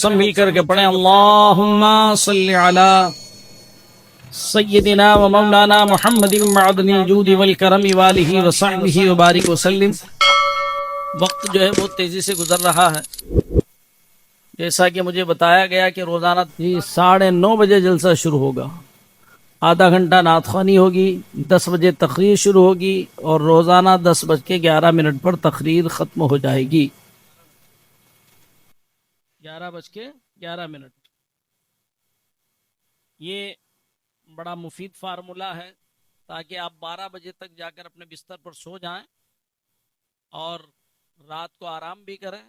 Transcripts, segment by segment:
سب مل کر کے پڑھیں اللہم صلی علی سیدنا و مولانا محمد معدن الجود والکرم والہ وصحبہ وبارک وسلم۔ وقت جو ہے وہ تیزی سے گزر رہا ہے، جیسا کہ مجھے بتایا گیا کہ روزانہ 9:30 بجے جلسہ شروع ہوگا، آدھا گھنٹہ نعت خوانی ہوگی، 10 بجے تقریر شروع ہوگی اور روزانہ 10:11 پر تقریر ختم ہو جائے گی۔ 11:11۔ یہ بڑا مفید فارمولہ ہے تاکہ آپ 12 بجے تک جا کر اپنے بستر پر سو جائیں اور رات کو آرام بھی کریں،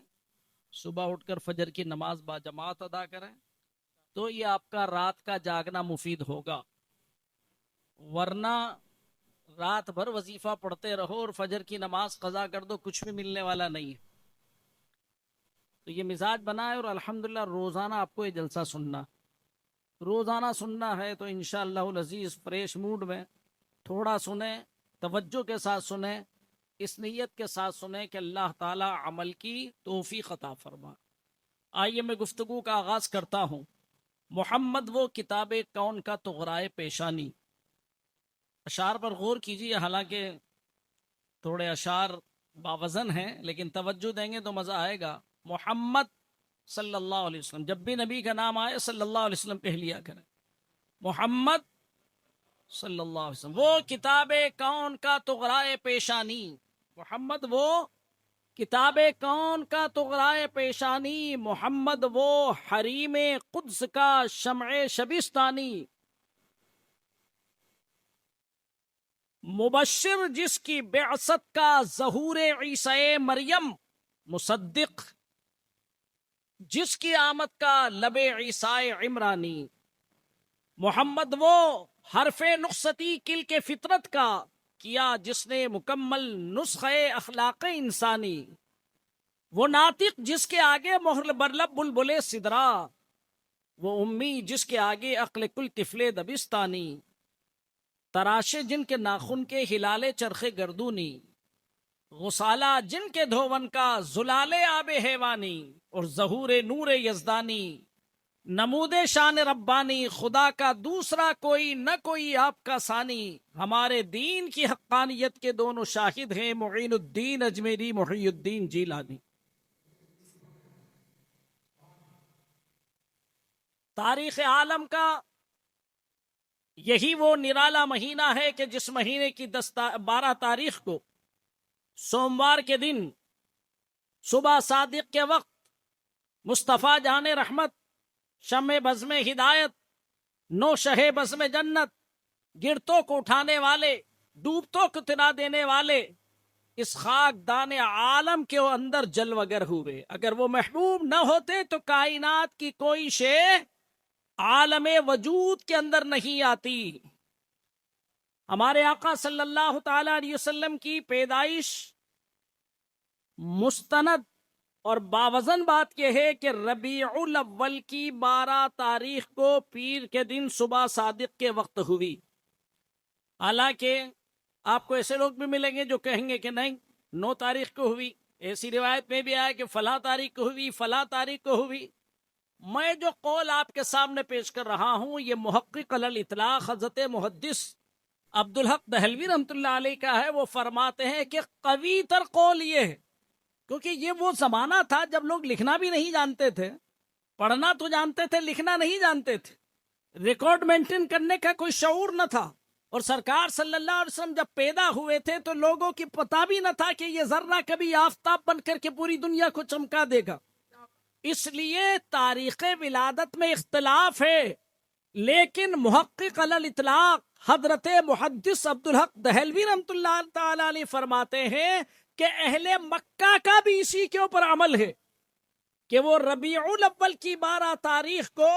صبح اٹھ کر فجر کی نماز باجماعت ادا کریں، تو یہ آپ کا رات کا جاگنا مفید ہوگا۔ ورنہ رات بھر وظیفہ پڑھتے رہو اور فجر کی نماز قضا کر دو، کچھ بھی ملنے والا نہیں ہے۔ تو یہ مزاج بنا ہے اور الحمدللہ روزانہ آپ کو یہ جلسہ سننا ہے، تو انشاءاللہ العزیز فریش موڈ میں تھوڑا سنیں، توجہ کے ساتھ سنیں، اس نیت کے ساتھ سنیں کہ اللہ تعالی عمل کی توفیق عطا فرما۔ آئیے میں گفتگو کا آغاز کرتا ہوں۔ محمد وہ کتاب کون کا طغرائے پیشانی۔ اشعار پر غور کیجیے، حالانکہ تھوڑے اشعار باوزن ہیں لیکن توجہ دیں گے تو مزہ آئے گا۔ محمد صلی اللہ علیہ وسلم، جب بھی نبی کا نام آئے صلی اللہ علیہ وسلم کہہ لیا کریں۔ محمد صلی اللہ علیہ وسلم وہ کتاب کون کا طغرائے پیشانی۔ محمد وہ کتاب کون کا طغرائے پیشانی، محمد وہ حریم قدس کا شمع شبستانی، مبشر جس کی بعثت کا ظہور عیسی مریم، مصدق جس کی آمد کا لب عیسی عمرانی، محمد وہ حرف نقصتی کلک فطرت کا کیا جس نے مکمل نسخے اخلاق انسانی، وہ ناطق جس کے آگے مہر برلب بلبل سدرا، وہ امی جس کے آگے عقل کل طفل دبستانی، تراشے جن کے ناخن کے ہلال چرخ گردونی، غسالہ جن کے دھون کا زلال آب حیوانی، اور ظہور نور یزدانی، نمود شان ربانی، خدا کا دوسرا کوئی نہ کوئی آپ کا ثانی، ہمارے دین کی حقانیت کے دونوں شاہد ہیں، معین الدین اجمیری، محی الدین جیلانی۔ تاریخ عالم کا یہی وہ نرالا مہینہ ہے کہ جس مہینے کی 12 تاریخ کو سوموار کے دن صبح صادق کے وقت مصطفیٰ جان رحمت، شمع بزم ہدایت، نو شہ بزم جنت، گرتوں کو اٹھانے والے، ڈوبتوں کو تنا دینے والے، اس خاک دان عالم کے اندر جلوگر ہوئے۔ اگر وہ محبوب نہ ہوتے تو کائنات کی کوئی شے عالم وجود کے اندر نہیں آتی۔ ہمارے آقا صلی اللہ تعالی علیہ وسلم کی پیدائش مستند اور باوزن بات یہ ہے کہ ربیع الاول کی 12 تاریخ کو پیر کے دن صبح صادق کے وقت ہوئی۔ حالانکہ آپ کو ایسے لوگ بھی ملیں گے جو کہیں گے کہ نہیں 9 تاریخ کو ہوئی، ایسی روایت میں بھی آیا کہ فلاں تاریخ کو ہوئی، فلاں تاریخ کو ہوئی۔ میں جو قول آپ کے سامنے پیش کر رہا ہوں یہ محقق علی الاطلاق حضرت محدث عبدالحق دہلوی رحمۃ اللہ علیہ کا ہے۔ وہ فرماتے ہیں کہ قوی تر قول یہ ہے، کیونکہ یہ وہ زمانہ تھا جب لوگ لکھنا بھی نہیں جانتے تھے، پڑھنا تو جانتے تھے، لکھنا نہیں جانتے تھے، ریکارڈ مینٹین کرنے کا کوئی شعور نہ تھا، اور سرکار صلی اللہ علیہ وسلم جب پیدا ہوئے تھے تو لوگوں کی پتہ بھی نہ تھا کہ یہ ذرہ کبھی آفتاب بن کر کے پوری دنیا کو چمکا دے گا۔ اس لیے تاریخ ولادت میں اختلاف ہے، لیکن محقق علی الاطلاق حضرت محدث عبدالحق دہلوی رحمۃ اللہ تعالی علیہ فرماتے ہیں کہ اہل مکہ کا بھی اسی کے اوپر عمل ہے کہ وہ ربیع الاول کی 12 تاریخ کو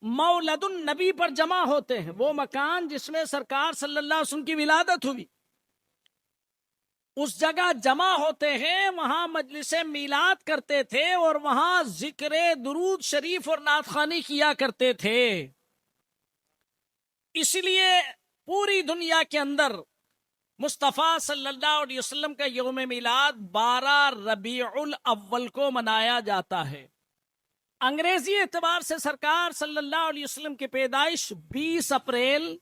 مولد النبی پر جمع ہوتے ہیں، وہ مکان جس میں سرکار صلی اللہ علیہ وسلم کی ولادت ہوئی، اس جگہ جمع ہوتے ہیں، وہاں مجلس میلاد کرتے تھے اور وہاں ذکر درود شریف اور نعت خوانی کیا کرتے تھے۔ اس لیے پوری دنیا کے اندر مصطفیٰ صلی اللہ علیہ وسلم کا یوم میلاد 12 ربیع الاول کو منایا جاتا ہے۔ انگریزی اعتبار سے سرکار صلی اللہ علیہ وسلم کی پیدائش 20 اپریل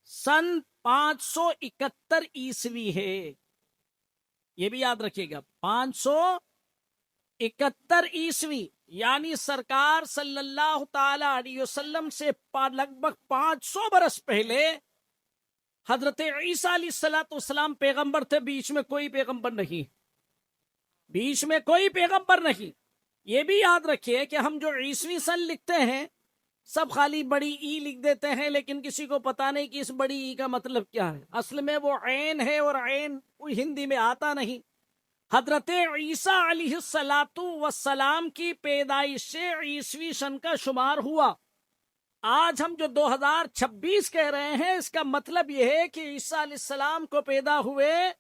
سن 571 عیسوی ہے. یہ بھی یاد رکھیے گا، 571 عیسوی، یعنی سرکار صلی اللہ تعالی علیہ وسلم سے لگ بھگ 500 برس پہلے حضرت عیسیٰ علیہ السلام پیغمبر تھے. بیچ میں کوئی پیغمبر نہیں، بیچ میں کوئی پیغمبر نہیں. یہ بھی یاد رکھیے کہ ہم جو عیسوی سن لکھتے ہیں سب خالی بڑی ای لکھ دیتے ہیں، لیکن کسی کو پتا نہیں کہ اس بڑی ای کا مطلب کیا ہے. اصل میں وہ عین ہے، اور عین ہندی میں آتا نہیں. حضرت عیسیٰ علیہ السلام کی پیدائش سے عیسوی سن کا شمار ہوا. آج ہم جو 2026 کہہ رہے ہیں، اس کا مطلب یہ ہے کہ عیسیٰ علیہ السلام کو پیدا ہوئے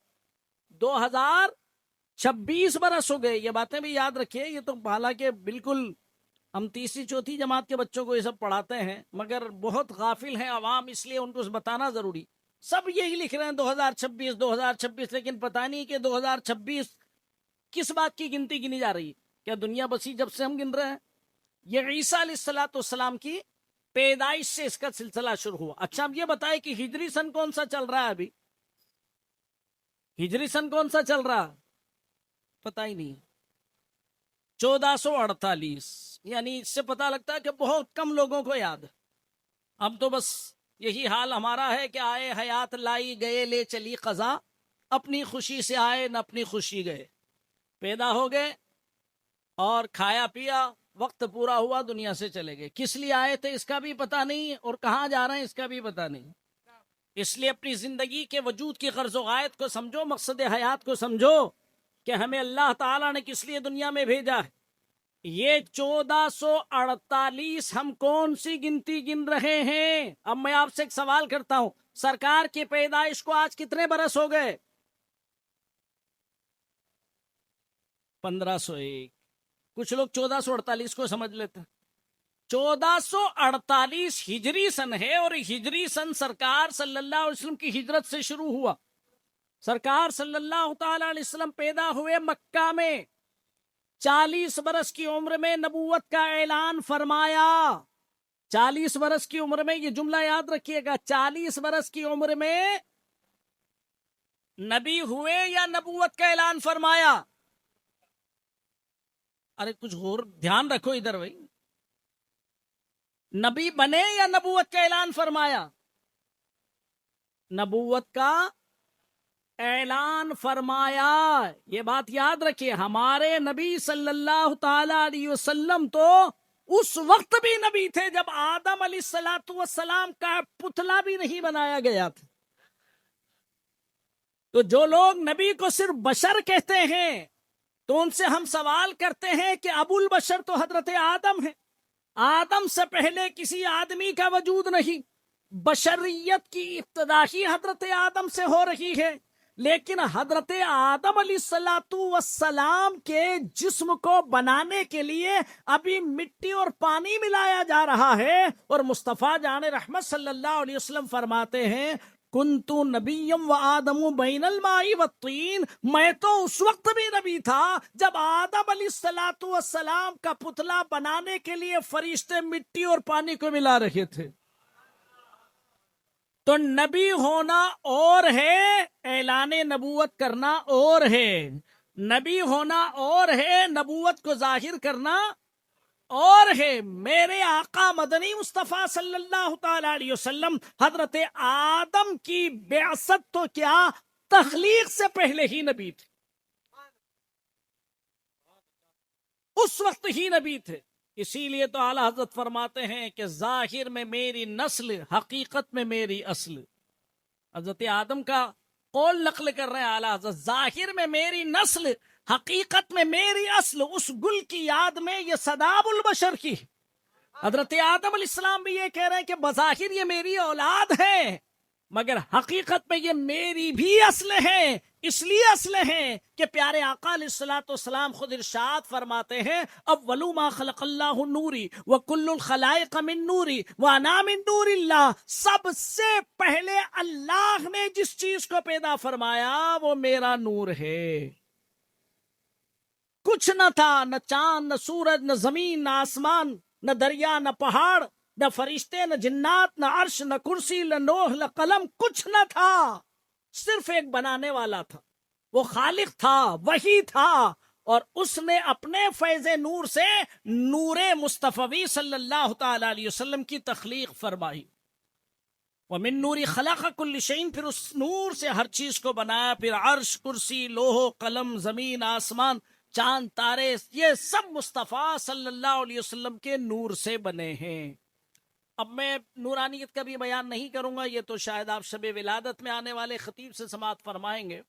2026 برس ہو گئے. یہ باتیں بھی یاد رکھیے. یہ تو حالانکہ بالکل ہم تیسری چوتھی جماعت کے بچوں کو یہ سب پڑھاتے ہیں، مگر بہت غافل ہیں عوام، اس لیے ان کو بتانا ضروری. سب یہی لکھ رہے ہیں 2026 لیکن پتہ نہیں کہ 2026 کس بات کی گنتی گنی جا رہی ہے. کیا دنیا بسی جب سے ہم گن رہے ہیں؟ یہ عیسیٰ علیہ السلام کی پیدائش سے اس کا سلسلہ شروع ہوا. اچھا اب یہ بتائیں کہ ہجری سن کون سا چل رہا ہے؟ ابھی ہجری سن کون سا چل رہا؟ پتہ ہی نہیں. 1448. یعنی اس سے پتہ لگتا ہے کہ بہت کم لوگوں کو یاد. اب تو بس یہی حال ہمارا ہے کہ آئے حیات لائی، گئے لے چلی قضا، اپنی خوشی سے آئے نہ اپنی خوشی گئے. پیدا ہو گئے اور کھایا پیا، وقت پورا ہوا، دنیا سے چلے گئے. کس لیے آئے تھے اس کا بھی پتہ نہیں، اور کہاں جا رہے ہیں اس کا بھی پتہ نہیں. اس لیے اپنی زندگی کے وجود کی غرض و غایت کو سمجھو، مقصد حیات کو سمجھو کہ ہمیں اللہ تعالیٰ نے کس لیے دنیا میں بھیجا ہے. یہ 1448 ہم کون سی گنتی گن رہے ہیں؟ اب میں آپ سے ایک سوال کرتا ہوں، سرکار کی پیدائش کو آج کتنے برس ہو گئے؟ 1501. کچھ لوگ 1448 کو سمجھ لیتے ہیں. 1448 ہجری سن ہے، اور ہجری سن سرکار صلی اللہ علیہ وسلم کی ہجرت سے شروع ہوا. سرکار صلی اللہ تعالی علیہ وسلم پیدا ہوئے مکہ میں. 40 برس کی عمر میں نبوت کا اعلان فرمایا. 40 برس کی عمر میں، یہ جملہ یاد رکھیے گا، 40 برس کی عمر میں نبی ہوئے یا نبوت کا اعلان فرمایا؟ ارے کچھ اور دھیان رکھو ادھر بھائی. نبی بنے یا نبوت کا اعلان فرمایا؟ نبوت کا اعلان فرمایا. یہ بات یاد رکھیے، ہمارے نبی صلی اللہ تعالی علیہ وسلم تو اس وقت بھی نبی تھے جب آدم علیہ السلام کا پتلا بھی نہیں بنایا گیا تھا. تو جو لوگ نبی کو صرف بشر کہتے ہیں تو ان سے ہم سوال کرتے ہیں کہ ابو البشر تو حضرت آدم ہے. آدم سے پہلے کسی آدمی کا وجود نہیں. بشریت کی ابتدا ہی حضرت آدم سے ہو رہی ہے، لیکن حضرت آدم علیہ السلام کے جسم کو بنانے کے لیے ابھی مٹی اور پانی ملایا جا رہا ہے. اور مصطفیٰ جان رحمت صلی اللہ علیہ وسلم فرماتے ہیں، کنتو نبیم و آدم بین الماء والطین. میں تو اس وقت بھی نبی تھا جب آدم علیہ السلام کا پتلا بنانے کے لیے فرشتے مٹی اور پانی کو ملا رہے تھے. تو نبی ہونا اور ہے، اعلان نبوت کرنا اور ہے. نبی ہونا اور ہے، نبوت کو ظاہر کرنا اور ہے. میرے آقا مدنی مصطفیٰ صلی اللہ تعالی علیہ وسلم حضرت آدم کی بعثت تو کیا، تخلیق سے پہلے ہی نبی تھے، اس وقت ہی نبی تھے. اسی لیے تو اعلیٰ حضرت فرماتے ہیں کہ ظاہر میں میری نسل، حقیقت میں میری اصل. حضرت آدم کا قول نقل کر رہے ہیں اعلیٰ حضرت، ظاہر میں میری نسل، حقیقت میں میری اصل. اس گل کی یاد میں یہ صدا ابو البشر کی. حضرت آدم علیہ السلام بھی یہ کہہ رہے ہیں کہ بظاہر یہ میری اولاد ہے، مگر حقیقت میں یہ میری بھی اصل ہے. اس لیے اصل ہے کہ پیارے آقا علیہ السلام خود ارشاد فرماتے ہیں، اول ما خلق اللہ نوری وکل الخلائق من نوری وانا من نور اللہ. سب سے پہلے اللہ نے جس چیز کو پیدا فرمایا وہ میرا نور ہے. کچھ نہ تھا، نہ چاند، نہ سورج، نہ زمین، نہ آسمان، نہ دریا، نہ پہاڑ، نہ فرشتے، نہ جنات، نہ عرش، نہ کرسی، نہ لوح، نہ قلم، کچھ نہ تھا، صرف ایک بنانے والا تھا، وہ خالق تھا، وہی تھا، اور اس نے اپنے فیض نور سے نور مصطفی صلی اللہ تعالی علیہ وسلم کی تخلیق فرمائی۔ وَمِن نُورِ خَلَقَ كُلِّ شَيْءٍ، پھر اس نور سے ہر چیز کو بنایا، پھر عرش، کرسی، لوح، قلم، زمین، آسمان، چاند، تارے، یہ سب مصطفیٰ صلی اللہ علیہ وسلم کے نور سے بنے ہیں۔ اب میں نورانیت کا بھی بیان نہیں کروں گا، یہ تو شاید آپ شب ولادت میں آنے والے خطیب سے سماعت فرمائیں گے۔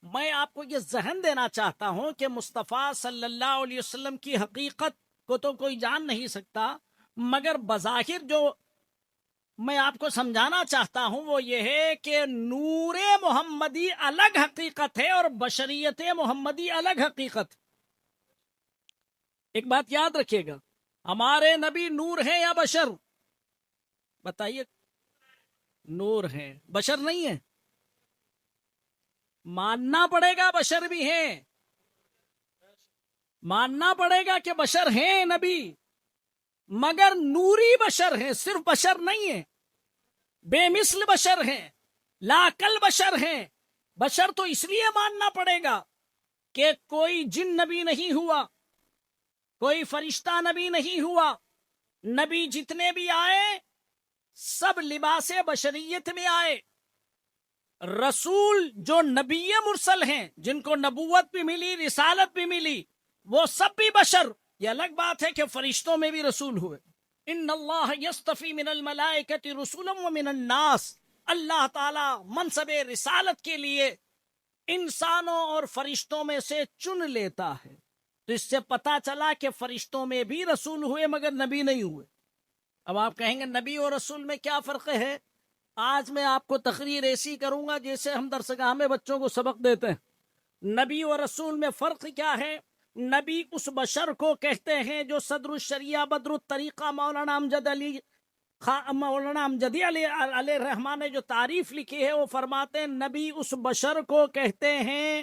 میں آپ کو یہ ذہن دینا چاہتا ہوں کہ مصطفیٰ صلی اللہ علیہ وسلم کی حقیقت کو تو کوئی جان نہیں سکتا، مگر بظاہر جو میں آپ کو سمجھانا چاہتا ہوں وہ یہ ہے کہ نور محمدی الگ حقیقت ہے اور بشریت محمدی الگ حقیقت۔ ایک بات یاد رکھیے گا، ہمارے نبی نور ہیں یا بشر؟ بتائیے، نور ہیں، بشر نہیں ہیں؟ ماننا پڑے گا بشر بھی ہیں، ماننا پڑے گا کہ بشر ہیں نبی، مگر نوری بشر ہیں، صرف بشر نہیں ہیں، بے مثل بشر ہیں، لا عقل بشر ہیں۔ بشر تو اس لیے ماننا پڑے گا کہ کوئی جن نبی نہیں ہوا، کوئی فرشتہ نبی نہیں ہوا، نبی جتنے بھی آئے سب لباس بشریت میں آئے۔ رسول جو نبی مرسل ہیں، جن کو نبوت بھی ملی، رسالت بھی ملی، وہ سب بھی بشر۔ یہ الگ بات ہے کہ فرشتوں میں بھی رسول ہوئے۔ ان اللہ یصطفی من الملائکۃ رسلا ومن الناس، اللہ تعالی منصب رسالت کے لیے انسانوں اور فرشتوں میں سے چن لیتا ہے۔ تو اس سے پتا چلا کہ فرشتوں میں بھی رسول ہوئے مگر نبی نہیں ہوئے۔ اب آپ کہیں گے نبی اور رسول میں کیا فرق ہے؟ آج میں آپ کو تقریر ایسی کروں گا جیسے ہم درسگاہ میں بچوں کو سبق دیتے ہیں۔ نبی اور رسول میں فرق کیا ہے؟ نبی اس بشر کو کہتے ہیں جو صدر الشریعہ بدر الطریقہ مولانا امجدی علیہ الرحمٰن نے جو تعریف لکھی ہے، وہ فرماتے ہیں نبی اس بشر کو کہتے ہیں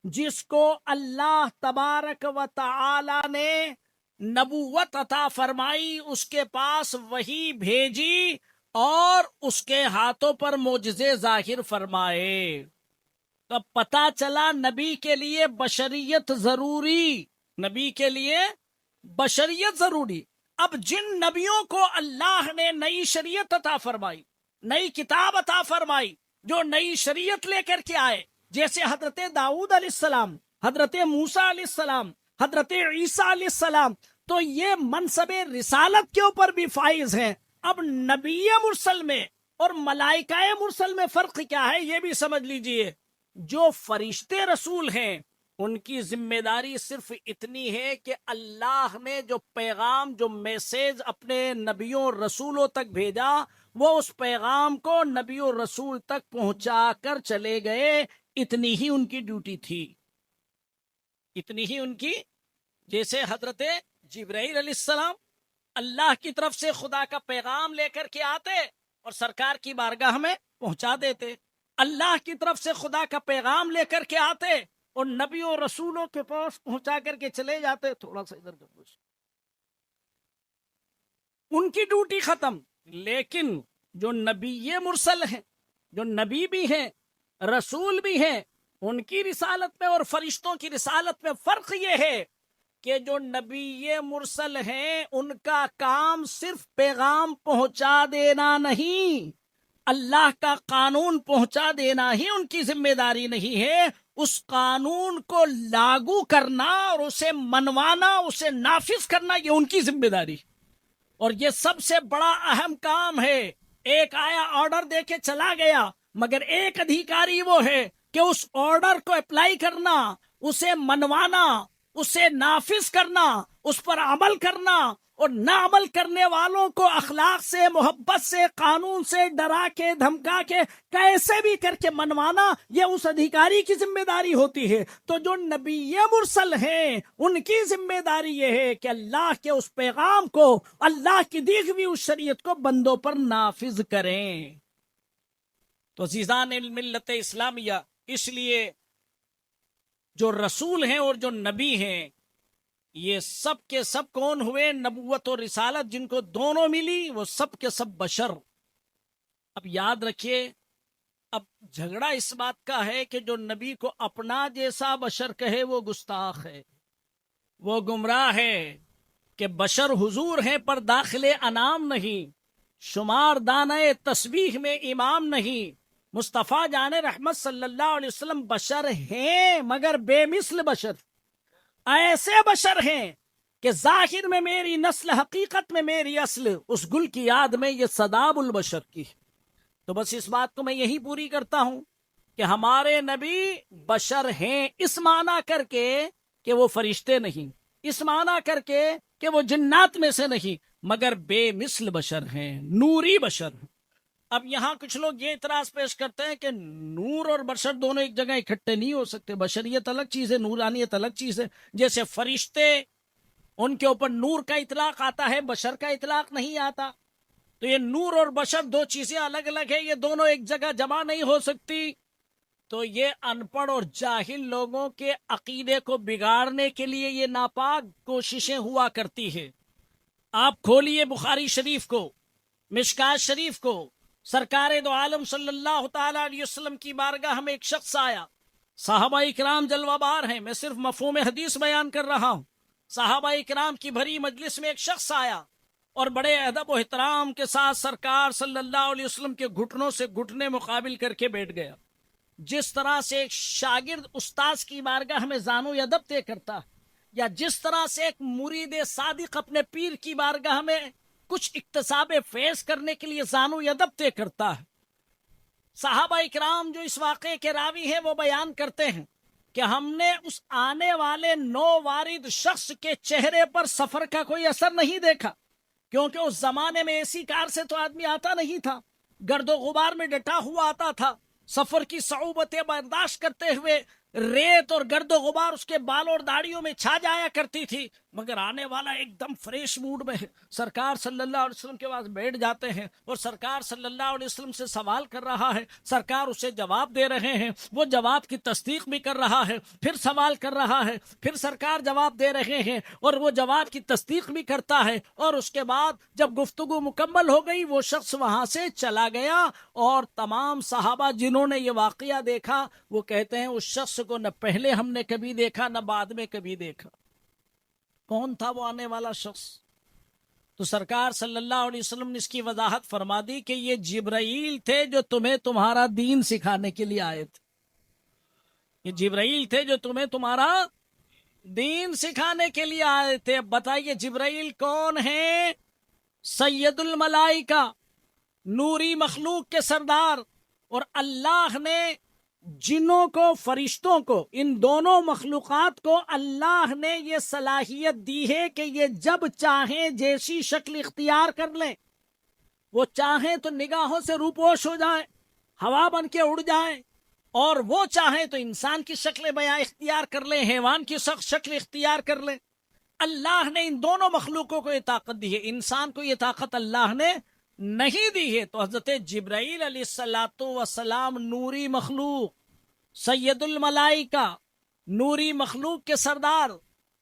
جس کو اللہ تبارک و تعالی نے نبوت عطا فرمائی، اس کے پاس وحی بھیجی اور اس کے ہاتھوں پر معجزے ظاہر فرمائے۔ تو پتا چلا نبی کے لیے بشریت ضروری، نبی کے لیے بشریت ضروری۔ اب جن نبیوں کو اللہ نے نئی شریعت عطا فرمائی، نئی کتاب عطا فرمائی، جو نئی شریعت لے کر کے آئے، جیسے حضرت داؤد علیہ السلام، حضرت موسیٰ علیہ السلام، حضرت عیسیٰ علیہ السلام، تو یہ منصب رسالت کے اوپر بھی فائز ہیں۔ اب نبی مرسل میں اور ملائکہ مرسل میں فرق کیا ہے یہ بھی سمجھ لیجئے۔ جو فرشتے رسول ہیں ان کی ذمہ داری صرف اتنی ہے کہ اللہ نے جو پیغام، جو میسیج اپنے نبیوں اور رسولوں تک بھیجا، وہ اس پیغام کو نبی اور رسول تک پہنچا کر چلے گئے۔ اتنی ہی ان کی ڈیوٹی تھی، اتنی ہی ان کی۔ جیسے حضرت جبرائیل علیہ السلام اللہ کی طرف سے خدا کا پیغام لے کر کے آتے اور سرکار کی بارگاہ میں پہنچا دیتے، اللہ کی طرف سے خدا کا پیغام لے کر کے آتے اور نبیوں اور رسولوں کے پاس پہنچا کر کے چلے جاتے۔ تھوڑا سا ادھر کر، ان کی ڈیوٹی ختم۔ لیکن جو نبی مرسل ہیں، جو نبی بھی ہیں، رسول بھی ہیں، ان کی رسالت میں اور فرشتوں کی رسالت میں فرق یہ ہے کہ جو نبی مرسل ہیں ان کا کام صرف پیغام پہنچا دینا نہیں، اللہ کا قانون پہنچا دینا ہی ان کی ذمہ داری نہیں ہے، اس قانون کو لاگو کرنا اور اسے منوانا، اسے نافذ کرنا، یہ ان کی ذمہ داری۔ اور یہ سب سے بڑا اہم کام ہے۔ ایک آیا آرڈر دے کے چلا گیا، مگر ایک ادھیکاری وہ ہے کہ اس آرڈر کو اپلائی کرنا، اسے منوانا، اسے نافذ کرنا، اس پر عمل کرنا، اور نہ عمل کرنے والوں کو اخلاق سے، محبت سے، قانون سے ڈرا کے، دھمکا کے، کیسے بھی کر کے منوانا، یہ اس ادھیکاری کی ذمہ داری ہوتی ہے۔ تو جو نبی مرسل ہیں ان کی ذمہ داری یہ ہے کہ اللہ کے اس پیغام کو، اللہ کی دی ہوئی اس شریعت کو بندوں پر نافذ کریں۔ تو عزیزان ملت اسلامیہ، اس لیے جو رسول ہیں اور جو نبی ہیں یہ سب کے سب کون ہوئے؟ نبوت اور رسالت جن کو دونوں ملی وہ سب کے سب بشر۔ اب یاد رکھیے، اب جھگڑا اس بات کا ہے کہ جو نبی کو اپنا جیسا بشر کہے وہ گستاخ ہے، وہ گمراہ ہے، کہ بشر حضور ہیں پر داخل انعام نہیں، شمار دانہ تسبیح میں امام نہیں، مصطفیٰ جان رحمت صلی اللہ علیہ وسلم بشر ہیں مگر بے مثل بشر، ایسے بشر ہیں کہ ظاہر میں میری نسل، حقیقت میں میری اصل، اس گل کی یاد میں یہ صداب البشر کی۔ تو بس اس بات کو میں یہی پوری کرتا ہوں کہ ہمارے نبی بشر ہیں، اس معنی کر کے کہ وہ فرشتے نہیں، اس معنی کر کے کہ وہ جنات میں سے نہیں، مگر بے مثل بشر ہیں، نوری بشر۔ اب یہاں کچھ لوگ یہ اعتراض پیش کرتے ہیں کہ نور اور بشر دونوں ایک جگہ اکٹھے نہیں ہو سکتے، بشریت الگ چیز ہے، نورانیت الگ چیز ہے۔ جیسے فرشتے، ان کے اوپر نور کا اطلاق آتا ہے، بشر کا اطلاق نہیں آتا، تو یہ نور اور بشر دو چیزیں الگ الگ ہیں، یہ دونوں ایک جگہ جمع نہیں ہو سکتی۔ تو یہ ان پڑھ اور جاہل لوگوں کے عقیدے کو بگاڑنے کے لیے یہ ناپاک کوششیں ہوا کرتی ہے۔ آپ کھولیے بخاری شریف کو، مشکات شریف کو، سرکار دو عالم صلی اللہ تعالی علیہ وسلم کی بارگاہ میں ایک شخص آیا، صحابہ اکرام جلوہ بار ہیں، میں صرف مفہوم حدیث بیان کر رہا ہوں۔ صحابہ اکرام کی بھری مجلس میں ایک شخص آیا اور بڑے ادب و احترام کے ساتھ سرکار صلی اللہ علیہ وسلم کے گھٹنوں سے گھٹنے مقابل کر کے بیٹھ گیا۔ جس طرح سے ایک شاگرد استاذ کی بارگاہ میں زانو ادب طے کرتا، یا جس طرح سے ایک مرید صادق اپنے پیر کی بارگاہ میں کچھ اکتساب فیض کرنے کے لیے زانو ادب طے کرتا ہے، صحابہ اکرام جو اس واقعے کے راوی ہیں وہ بیان کرتے ہیں کہ ہم نے اس آنے والے نو وارد شخص کے چہرے پر سفر کا کوئی اثر نہیں دیکھا، کیونکہ اس زمانے میں ایسی کار سے تو آدمی آتا نہیں تھا، گرد و غبار میں ڈٹا ہوا آتا تھا، سفر کی صعوبتیں برداشت کرتے ہوئے ریت اور گرد و غبار اس کے بال اور داڑھیوں میں چھا جایا کرتی تھی، مگر آنے والا ایک دم فریش موڈ میں ہے، سرکار صلی اللہ علیہ وسلم کے پاس بیٹھ جاتے ہیں اور سرکار صلی اللہ علیہ وسلم سے سوال کر رہا ہے، سرکار اسے جواب دے رہے ہیں، وہ جواب کی تصدیق بھی کر رہا ہے، پھر سوال کر رہا ہے، پھر سرکار جواب دے رہے ہیں اور وہ جواب کی تصدیق بھی کرتا ہے، اور اس کے بعد جب گفتگو مکمل ہو گئی وہ شخص وہاں سے چلا گیا، اور تمام صحابہ جنہوں نے یہ واقعہ دیکھا وہ کہتے ہیں اس شخص کو نہ پہلے ہم نے کبھی دیکھا نہ بعد میں کبھی دیکھا۔ کون تھا وہ آنے والا شخص؟ تو سرکار صلی اللہ علیہ وسلم نے اس کی وضاحت فرما دی کہ یہ جبرائیل تھے جو تمہیں تمہارا دین سکھانے کے لیے آئے تھے، یہ جبرائیل تھے جو تمہیں تمہارا دین سکھانے کے لیے آئے تھے۔ اب بتائیے جبرائیل کون ہیں؟ سید الملائکہ، نوری مخلوق کے سردار، اور اللہ نے جنوں کو، فرشتوں کو، ان دونوں مخلوقات کو اللہ نے یہ صلاحیت دی ہے کہ یہ جب چاہیں جیسی شکل اختیار کر لیں، وہ چاہیں تو نگاہوں سے روپوش ہو جائیں، ہوا بن کے اڑ جائیں، اور وہ چاہیں تو انسان کی شکل بیاں اختیار کر لیں، حیوان کی شکل اختیار کر لیں۔ اللہ نے ان دونوں مخلوقوں کو یہ طاقت دی ہے، انسان کو یہ طاقت اللہ نے نہیں دی ہے۔ تو حضرت جبرائیل علیہ السلام نوری مخلوق، سید الملائکہ، نوری مخلوق کے سردار،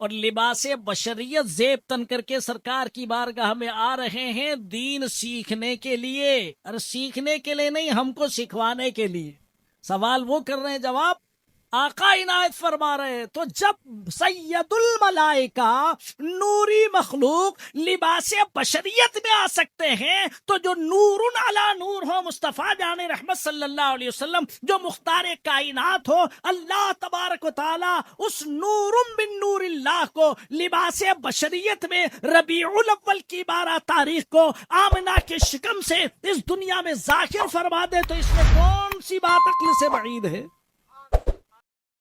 اور لباس بشریت زیب تن کر کے سرکار کی بارگاہ میں آ رہے ہیں دین سیکھنے کے لیے، اور سیکھنے کے لیے نہیں، ہم کو سکھوانے کے لیے۔ سوال وہ کر رہے ہیں، جواب آقا عنایت فرما رہے ہیں۔ تو جب سید الملائکہ، نوری مخلوق، لباس بشریت میں آ سکتے ہیں، تو جو نور علی نور ہو، مصطفیٰ جان رحمت صلی اللہ علیہ وسلم، جو مختار کائنات ہو، اللہ تبارک و تعالی اس نور من نور اللہ کو لباس بشریت میں ربیع الاول کی 12 تاریخ کو آمنہ کے شکم سے اس دنیا میں ظاہر فرما دے، تو اس میں کون سی بات عقل سے بعید ہے؟